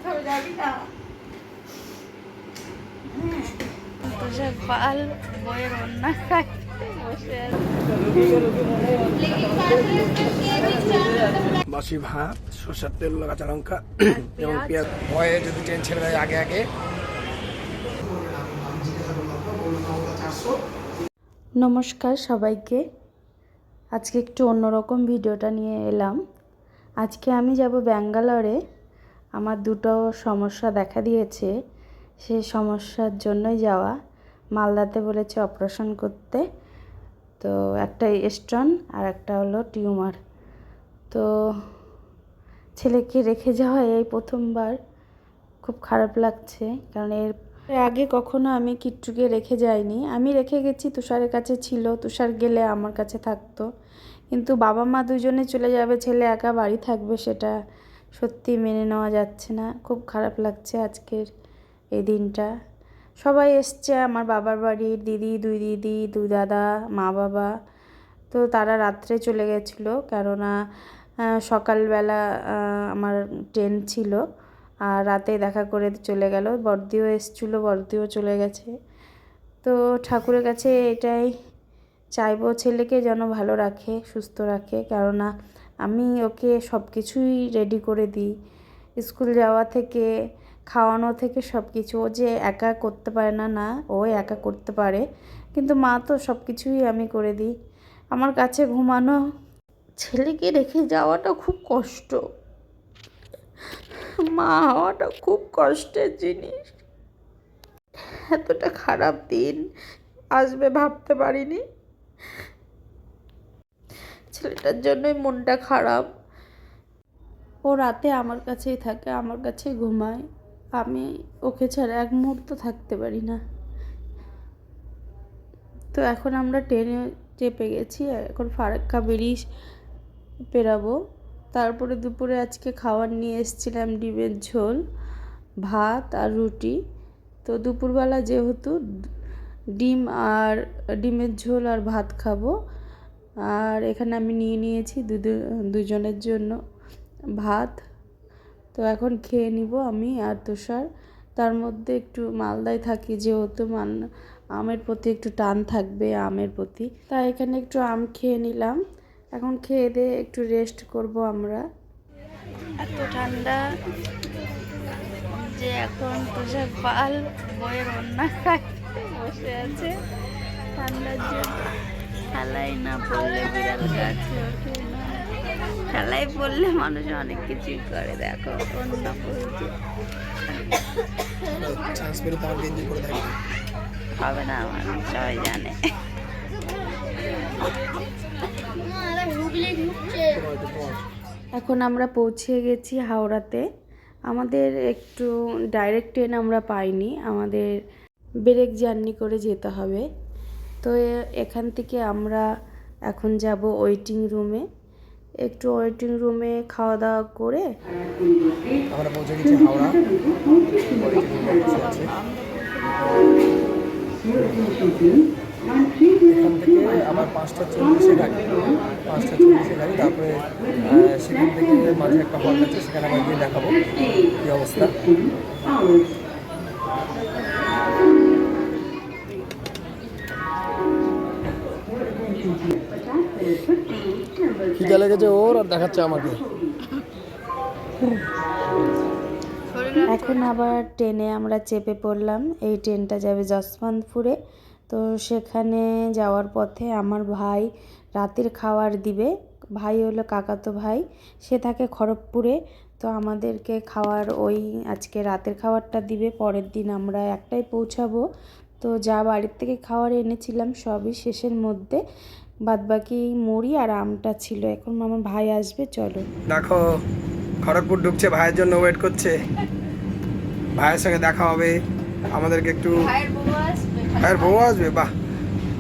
কোথাও যাবি না? তুষার পাল বইয়ের অন্যা খায় বসে আছে। বাসি ভাত, সরষের তেল, কাঁচা লঙ্কা এবং পেঁয়াজ। ভয়ে যদি ট্রেন ছেড়ে দেয় আগে আগে। নমস্কার সবাইকে। আজকে একটু অন্যরকম ভিডিওটা নিয়ে এলাম। আজকে আমি যাব ব্যাঙ্গালোরে। আমার দুটো সমস্যা দেখা দিয়েছে, সেই সমস্যার জন্যই যাওয়া। মালদাতে বলেছে অপারেশন করতে, তো একটা স্টোন আর একটা হলো টিউমার। তো ছেলেকে রেখে যাওয়া এই প্রথমবার, খুব খারাপ লাগছে। কারণ এর আগে কখনো আমি কিট্টুকে রেখে যাইনি। আমি রেখে গেছি, তুষারের কাছে ছিল, তুষার গেলে আমার কাছে থাকতো। কিন্তু বাবা মা দুজনে চলে যাবে, ছেলে একা বাড়ি থাকবে, সেটা সত্যি মেনে নেওয়া যাচ্ছে না। খুব খারাপ লাগছে আজকের এই দিনটা। সবাই এসছে আমার বাবার বাড়ির, দুই দিদি, দুই দাদা, মা বাবা। তো তারা রাত্রে চলে গেছিলো, কেননা সকালবেলা আমার ট্রেন ছিল, আর রাতে দেখা করে চলে গেল। বড়দিও এসেছিলো, বড়দিও চলে গেছে। তো ঠাকুরের কাছে এটাই চাইবো, ছেলেকে যেন ভালো রাখে, সুস্থ রাখে। কেননা আমি ওকে সব কিছুই রেডি করে দিই, স্কুল যাওয়া থেকে খাওয়ানো থেকে সব কিছু। ও যে একা করতে পারে না, না, ও একা করতে পারে, কিন্তু মা তো সব কিছুই আমি করে দিই। আমার কাছে ঘুমানো, ছেলেকে রেখে যাওয়াটা খুব কষ্ট। মা হওয়াটা খুব কষ্টের জিনিস। এতটা খারাপ দিন আসবে ভাবতে পারিনি। ছেলেটার জন্যই মনটা খারাপ। ও রাতে আমার কাছেই থাকে, আমার কাছেই ঘুমায়। আমি ওকে ছাড়া এক মুহূর্ত থাকতে পারি না। তো এখন আমরা ট্রেনে চেপে গেছি, এখন ফারাক্কা ব্রিজ পেরাবো। তারপরে দুপুরে আজকে খাবার নিয়ে এসেছিলাম ডিমের ঝোল, ভাত আর রুটি। তো দুপুরবেলা যেহেতু ডিম আর ডিমের ঝোল আর ভাত খাবো, আর এখানে আমি নিয়ে নিয়েছি দুজনের জন্য ভাত। তো এখন খেয়ে নিব আমি আর তুষার। তার মধ্যে একটু মালদায় থাকি, যেহেতু আমের প্রতি একটু টান থাকবে, আমের প্রতি, তাই এখানে একটু আম খেয়ে নিলাম। এখন খেয়ে দিয়ে একটু রেস্ট করব আমরা। এত ঠান্ডা যে এখন তুষার পাল বইয়ের অন্যা খায় বসে আছে ঠান্ডার জন্য। খেলাই না পড়লে বিড়াল গাছে ওঠে না, খেলাই পড়লে মানুষ অনেক কিছুই করে। দেখো অন্য পড়ছে, হবে না, আমার সবাই জানে। এখন আমরা পৌঁছে গেছি হাওড়াতে। আমাদের একটু ডাইরেক্ট ট্রেন আমরা পাইনি, আমাদের ব্রেক জার্নি করে যেতে হবে। তো এখান থেকে আমরা এখন যাব ওয়েটিং রুমে। একটু ওয়েটিং রুমে খাওয়া দাওয়া করে আমরা পৌঁছে গেছি হাওড়া। এখান থেকে আবার 5:40 গাড়ি, 5:40 গাড়ি। তারপরে সেখান থেকে মাঝে একটা হল আছে, সেখানে আবার গিয়ে দেখাবো কী অবস্থা। খিদে লেগেছে ওর, আর দেখাচ্ছে আমাকে। এখন আবার ট্রেনে আমরা চেপে পড়লাম। এই ট্রেনটা যাবে যশবন্তপুরে। তো সেখানে যাওয়ার পথে আমার ভাই রাতের খাবার দিবে। ভাই হলো কাকাতো ভাই, সে থাকে খড়গপুরে। তো আমাদেরকে খাওয়ার ওই আজকে রাতের খাবারটা দিবে, পরের দিন আমরা একটাই পৌঁছাবো। তো যা বাড়ির থেকে খাবার এনেছিলাম সবই শেষের মধ্যে, বাদবাকি মুড়ি আর আমটা ছিল। এখন আমার ভাই আসবে, চলো। দেখো খড়গপুর ঢুকছে, ভাইয়ের জন্য ওয়েট করছে। ভাইয়ের সঙ্গে দেখা হবে, আমাদেরকে একটু। ভাইয়ের বউ আসবে? বাহ,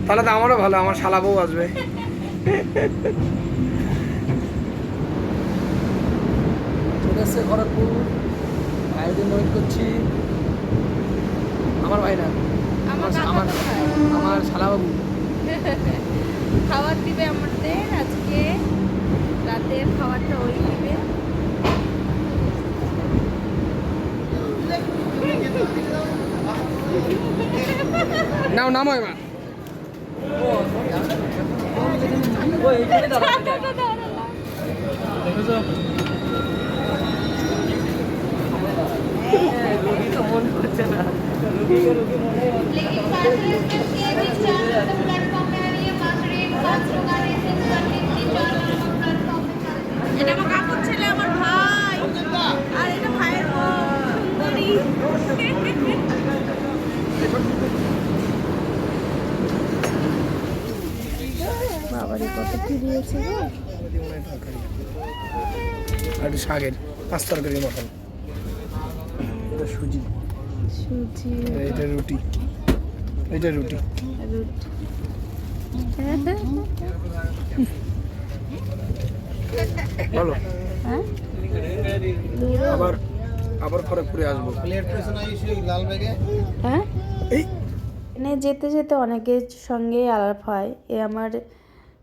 তাহলে তো আমারও ভালো, আমার শালা বউ আসবে। চলে এসছে খড়গপুর, ভাইয়ের জন্য ওয়েট করছি। আমার ভাই না, আমার শালাবাবু খাবার দিবে আমাদের আজকে, রাতের খাবারটা ওই দিবে। নাও নামো এবার। এটা আমার কাকুর ছেলে, আমার ভাই, আর এটা ভাইয়ের বড়ি। বাবারে কত কি দিয়েছে গো। আর একটু শাকের 5 তরকারি মতন। এটা সুজি, সুজি, এটা রুটি, এটা রুটি। রুটি। বলো হ্যাঁ আবার আবার খড়গপুরে আসবো। হ্যাঁ এই যেতে যেতে অনেকের সঙ্গেই আলাপ হয়। এ আমার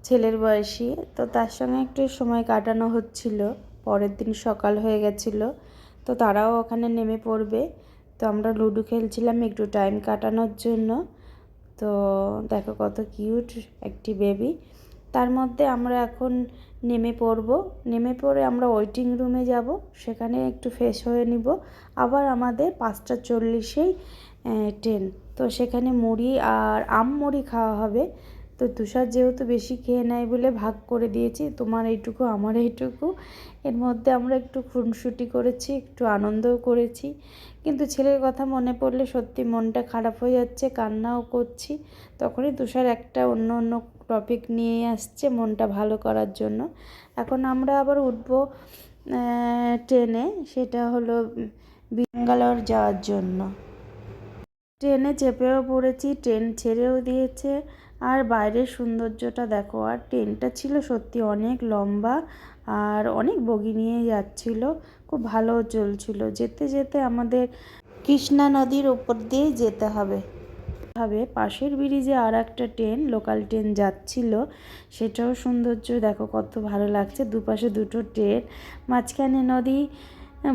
ছেলের বয়সী, তো তার সঙ্গে একটু সময় কাটানো হচ্ছিল। পরের দিন সকাল হয়ে গেছিল, তো তারাও ওখানে নেমে পড়বে। তো আমরা লুডো খেলছিলাম একটু টাইম কাটানোর জন্য। তো দেখো কত কিউট একটি বেবি। তার মধ্যে আমরা এখন নেমে পড়ব। নেমে পড়ে আমরা ওয়েটিং রুমে যাব, সেখানে একটু ফ্রেশ হয়ে নিব। আবার আমাদের 5:40-এই ট্রেন। তো সেখানে মুড়ি আর আম মুড়ি খাওয়া হবে। তো তুষার যেহেতু বেশি খেয়ে নেয় বলে ভাগ করে দিয়েছি, তোমার এইটুকু আমার এইটুকু। এর মধ্যে আমরা একটু খুনসুটি করেছি, একটু আনন্দও করেছি। কিন্তু ছেলের কথা মনে পড়লে সত্যি মনটা খারাপ হয়ে যাচ্ছে, কান্নাও করছি। তখনই তুষার একটা অন্য অন্য টপিক নিয়ে আসছে মনটা ভালো করার জন্য। এখন আমরা আবার উঠবো ট্রেনে, সেটা হলো ব্যাঙ্গালোর যাওয়ার জন্য। ট্রেনে চেপেও পড়েছি, ট্রেন ছেড়েও দিয়েছে। আর বাইরের সৌন্দর্যটা দেখো। আর ট্রেনটা ছিল সত্যি অনেক লম্বা, আর অনেক বগি নিয়ে যাচ্ছিল, খুব ভালো চলছিল। যেতে যেতে আমাদের কৃষ্ণা নদীর ওপর দিয়ে যেতে হবে। পাশের ব্রিজে আর একটা ট্রেন, লোকাল ট্রেন যাচ্ছিল, সেটাও সৌন্দর্য দেখো কত ভালো লাগছে। দুপাশে দুটো ট্রেন, মাঝখানে নদী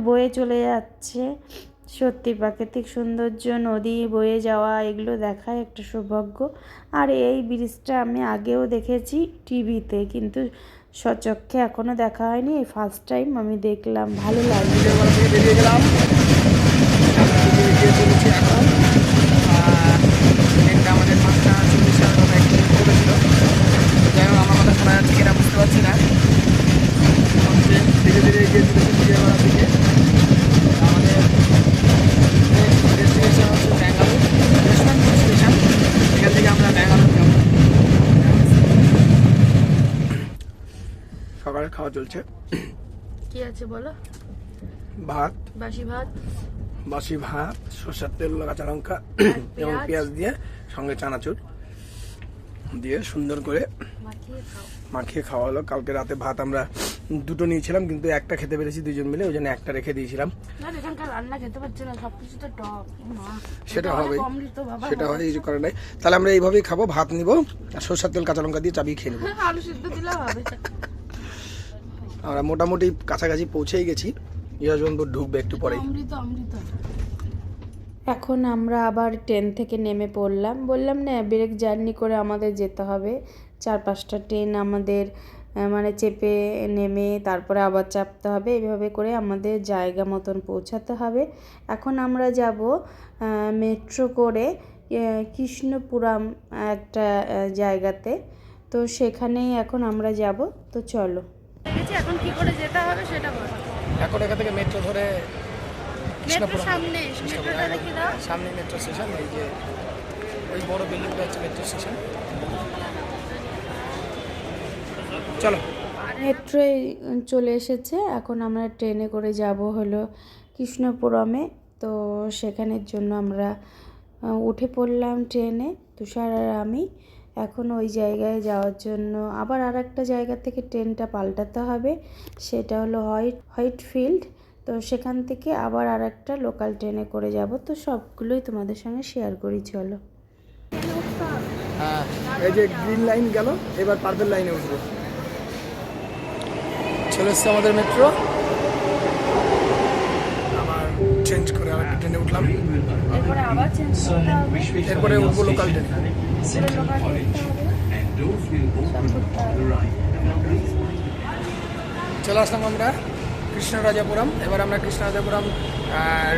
বয়ে চলে যাচ্ছে। সত্যি প্রাকৃতিক সৌন্দর্য, নদী বয়ে যাওয়া, এগুলো দেখাই একটা সৌভাগ্য। আর এই ব্রিজটা আমি আগেও দেখেছি টিভিতে, কিন্তু সচক্ষে এখনও দেখা হয়নি। এই ফার্স্ট টাইম আমি দেখলাম, ভালো লাগলো। বেরিয়ে গেলাম, এগিয়ে চলেছি এখন। ট্রেনটা আমাদের 5:40-এর কথা একটু করেছিল। যাই হোক, আমার কথা শোনা যাচ্ছে কিনা বুঝতে পারছি না। ট্রেন ধীরে ধীরে এগিয়ে চলেছে বিজয়ওয়াড়ার দিকে। আমাদের ডেস্টিনেশন হচ্ছে ব্যাঙ্গালোর, যশবন্তপুর স্টেশন। এখান থেকে আমরা ব্যাঙ্গালোর যাব। সকালের খাওয়া চলছে। কি আছে বলো? ভাত, বাসি ভাত, বাসি ভাত, সরষের তেল, কাঁচা লঙ্কা এবং পেঁয়াজ দিয়ে, সঙ্গে চানাচুর দিয়ে সুন্দর করে মাখিয়ে খাওয়া হলো। কালকে রাতে ভাত আমরা দুটো নিয়েছিলাম, কিন্তু একটা খেতে পেরেছি দুজন মিলে, ওই জন্য একটা রেখে দিয়েছিলাম। এখানকার রান্না খেতে পারছি না, সবকিছু তো টক। সেটা হবে, সেটা হয়, কিছু করে নাই। তাহলে আমরা এইভাবেই খাবো, ভাত নিব আর সরষের তেল কাঁচা লঙ্কা দিয়ে চাবিয়ে খেয়ে নেবো। আলু সিদ্ধ দিলে হবে। আমরা মোটামুটি কাছাকাছি পৌঁছেই গেছি। যশবন্তপুর ঢুকবে একটু পরেই। এখন আমরা আবার ট্রেন থেকে নেমে পড়লাম। বললাম না ব্রেক জার্নি করে আমাদের যেতে হবে। 4-5টা ট্রেন আমাদের মানে চেপে নেমে তারপরে আবার চাপতে হবে। এইভাবে করে আমাদের জায়গা মতন পৌঁছাতে হবে। এখন আমরা যাব মেট্রো করে কৃষ্ণপুরম একটা জায়গাতে। তো সেখানেই এখন আমরা যাব। তো চলো, এখন কি করে যেতে হবে সেটা বলো। এখন এখান থেকে মেট্রো ধরে সামনে মেট্রোটা দেখে দাও। সামনে মেট্রো স্টেশন, এই যে ওই বড় বিল্ডিংটা হচ্ছে মেট্রো স্টেশন। চলো, মেট্রোয় চলে এসেছে। এখন আমরা ট্রেনে করে যাব হলো কৃষ্ণপুরমে। তো সেখানের জন্য আমরা উঠে পড়লাম ট্রেনে, তুষার আর আমি। এখন ওই জায়গায় যাওয়ার জন্য আবার আর একটা জায়গা থেকে ট্রেনটা পাল্টাতে হবে, সেটা হলো হোয়াইটফিল্ড। তো সেখান থেকে আবার আর একটা লোকাল ট্রেনে করে যাব। তো সবগুলোই তোমাদের সঙ্গে শেয়ার করি, চলো। হ্যাঁ, এই যে গ্রিন লাইন গেল, এবার পার্পল লাইনে উঠবো। চলে এসছে আমাদের মেট্রো। আমার চেঞ্জ করে আরেকটা ট্রেনে উঠলাম, এরপরে আবার চেঞ্জ করতে হবে, এরপরে উঠবো লোকাল ট্রেনে। লোকাল করতে হবে, সব করতে হবে। চলে আসলাম আমরা কৃষ্ণরাজাপুরম। এবার আমরা কৃষ্ণরাজাপুরম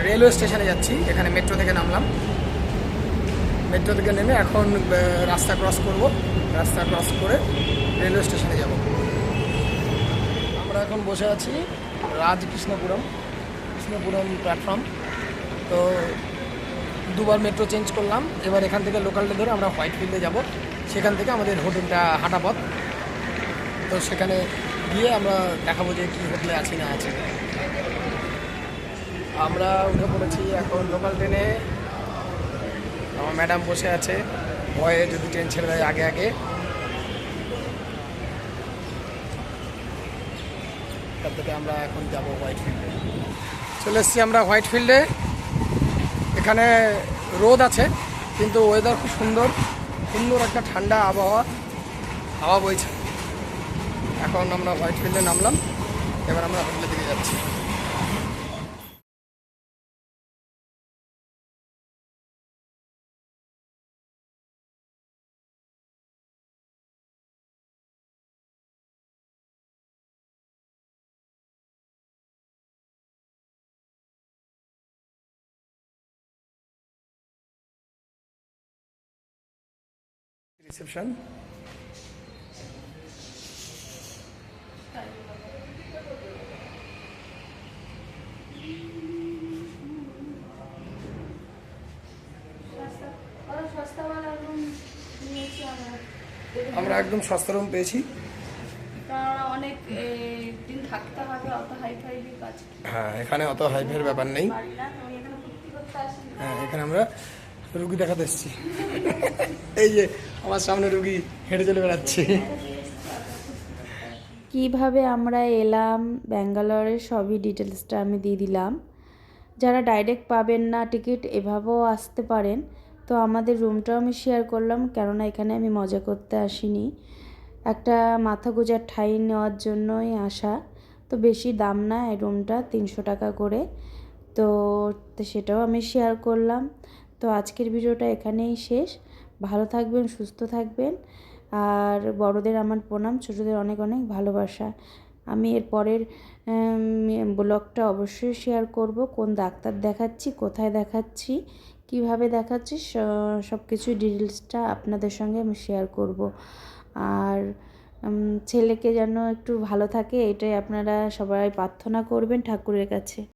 রেলওয়ে স্টেশনে যাচ্ছি। এখানে মেট্রো থেকে নামলাম, মেট্রো থেকে নেমে এখন রাস্তা ক্রস করব, রাস্তা ক্রস করে রেলওয়ে স্টেশনে যাব। আমরা এখন বসে আছি কৃষ্ণপুরম প্ল্যাটফর্ম। তো দুবার মেট্রো চেঞ্জ করলাম, এবার এখান থেকে লোকালটা ধরে আমরা হোয়াইট ফিল্ডে যাব। সেখান থেকে আমাদের হোটেলটা হাঁটা পথ, তো সেখানে গিয়ে আমরা দেখাবো যে কী হোটেলে আছি না আছি। আমরা উঠে পড়েছি এখন লোকাল ট্রেনে। আমার ম্যাডাম বসে আছে ভয়ে যদি ট্রেন ছেড়ে দেয় আগে আগে। তার থেকে আমরা এখন যাব হোয়াইট ফিল্ডে। চলে এসেছি আমরা হোয়াইট ফিল্ডে। এখানে রোদ আছে কিন্তু ওয়েদার খুব সুন্দর, সুন্দর একটা ঠান্ডা আবহাওয়া, হাওয়া বইছে। এখন আমরা হোয়াইট ফিল্ডে নামলাম, এবার আমরা হোটেলের দিকে যাচ্ছি। রিসেপশন। আমরা একদম সস্তা রুম পেয়েছি, কারণ অনেক দিন থাকতে হবে, অত হাইফাই কাজ হ্যাঁ এখানে অত হাইফাইয়ের ব্যাপার নেই। পারি না, আমি এখানে ভর্তি করতে আসি। হ্যাঁ এখানে আমরা রুগী দেখাতে এসেছি। এই যে আমার সামনে রুগী হেঁটে চলে বেড়াচ্ছে। কিভাবে আমরা এলাম ব্যাঙ্গালোরের সবই ডিটেলসটা আমি দিয়ে দিলাম। যারা ডাইরেক্ট পাবেন না টিকিট, এভাবেও আসতে পারেন। তো আমাদের রুমটাও আমি শেয়ার করলাম, কেননা এখানে আমি মজা করতে আসিনি, একটা মাথা গোঁজার ঠাঁই নেওয়ার জন্যই আসা। তো বেশি দাম না, এই রুমটা 300 টাকা করে। তো সেটাও আমি শেয়ার করলাম। তো আজকের ভিডিওটা এখানেই শেষ। ভালো থাকবেন, সুস্থ থাকবেন, আর বড়দের আমার প্রণাম, ছোটদের অনেক অনেক ভালোবাসা। আমি এর পরের ব্লগটা অবশ্যই শেয়ার করব, কোন ডাক্তার দেখাচ্ছি, কোথায় দেখাচ্ছি, কিভাবে দেখাচ্ছি, সব কিছু ডিটেলসটা আপনাদের সঙ্গে আমি শেয়ার করব। আর ছেলেকে যেন একটু ভালো থাকে, এটাই আপনারা সবাই প্রার্থনা করবেন ঠাকুরের কাছে।